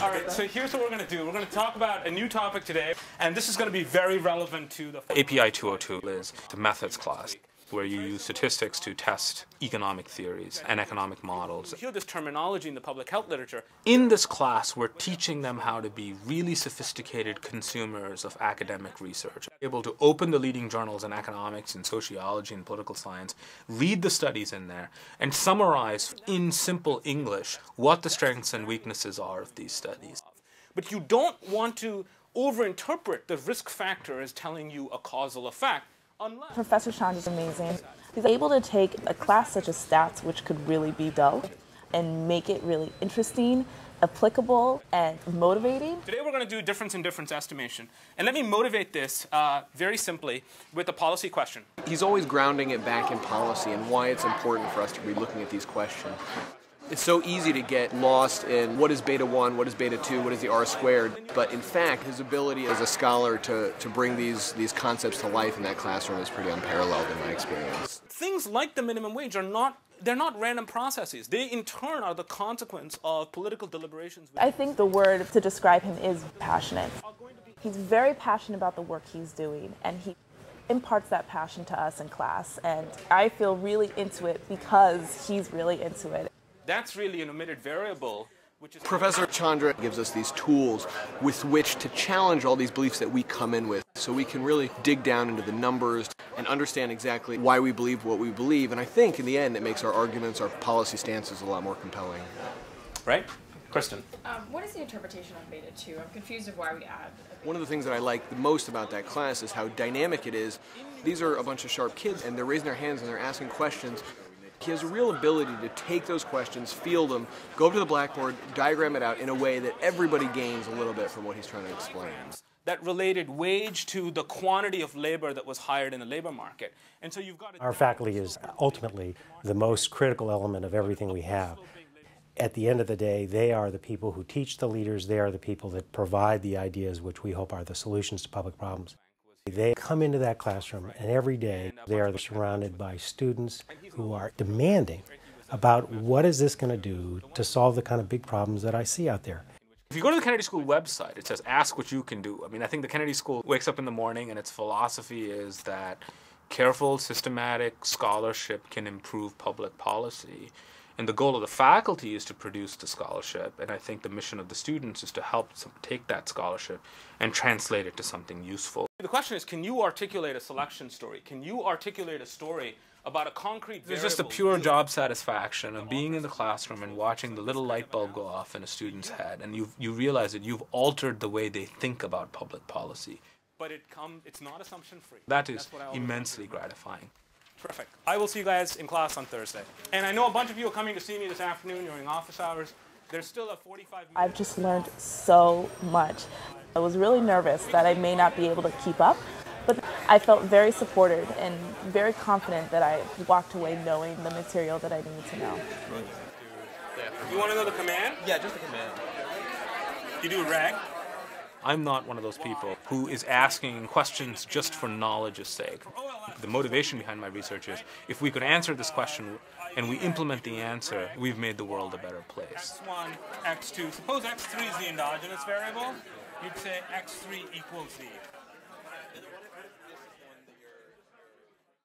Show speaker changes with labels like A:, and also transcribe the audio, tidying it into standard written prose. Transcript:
A: All right, so here's what we're going to do. We're going to talk about a new topic today, and this is going to be very relevant to the API 202 is the methods class, where you use statistics to test economic theories and economic models. You hear this terminology in the public health literature. In this class, we're teaching them how to be really sophisticated consumers of academic research, able to open the leading journals in economics and sociology and political science, read the studies in there, and summarize in simple English what the strengths and weaknesses are of these studies. But you don't want to overinterpret the risk factor as telling you a causal effect.
B: Professor Chandra is amazing. He's able to take a class such as stats, which could really be dull, and make it really interesting, applicable, and motivating.
A: Today we're going to do difference in difference estimation. And let me motivate this very simply with a policy question.
C: He's always grounding it back in policy and why it's important for us to be looking at these questions. It's so easy to get lost in what is beta 1, what is beta 2, what is the R squared, but in fact his ability as a scholar to bring these concepts to life in that classroom is pretty unparalleled in my experience.
A: Things like the minimum wage they're not random processes. They in turn are the consequence of political deliberations.
B: I think the word to describe him is passionate. He's very passionate about the work he's doing, and he imparts that passion to us in class, and I feel really into it because he's really into it.
A: That's really an omitted variable.
C: Professor Chandra gives us these tools with which to challenge all these beliefs that we come in with, so we can really dig down into the numbers and understand exactly why we believe what we believe. And I think in the end it makes our arguments, our policy stances a lot more compelling.
A: Right? Kristen?
D: What is the interpretation of beta 2? I'm confused of why we add
C: One of the things that I like the most about that class is how dynamic it is. These are a bunch of sharp kids and they're raising their hands and they're asking questions. He has a real ability to take those questions, field them, go up to the blackboard, diagram it out in a way that everybody gains a little bit from what he's trying to explain.
A: That related wage to the quantity of labor that was hired in the labor market. And so you've got
E: Our faculty is ultimately the most critical element of everything we have. At the end of the day, they are the people who teach the leaders, they are the people that provide the ideas which we hope are the solutions to public problems. They come into that classroom, and every day they are surrounded by students who are demanding about what is this going to do to solve the kind of big problems that I see out there.
A: If you go to the Kennedy School website, it says, ask what you can do. I mean, I think the Kennedy School wakes up in the morning and its philosophy is that careful, systematic scholarship can improve public policy. And the goal of the faculty is to produce the scholarship, and I think the mission of the students is to help take that scholarship and translate it to something useful. The question is, can you articulate a selection story? Can you articulate a story about a concrete variable? There's just a pure job satisfaction of being in the classroom and watching the little light bulb go off in a student's head, and you realize that you've altered the way they think about public policy. But it's not assumption-free. That is immensely gratifying. Terrific. I will see you guys in class on Thursday. And I know a bunch of you are coming to see me this afternoon during office hours. There's still a 45 minutes.
B: I've just learned so much. I was really nervous that I may not be able to keep up, but I felt very supported and very confident that I walked away knowing the material that I needed to know.
A: You want to know the command?
F: Yeah, just the command.
A: You do reg. I'm not one of those people who is asking questions just for knowledge's sake. The motivation behind my research is, if we could answer this question and we implement the answer, we've made the world a better place. X1, X2. Suppose X3 is the endogenous variable. You'd say X3 equals Z.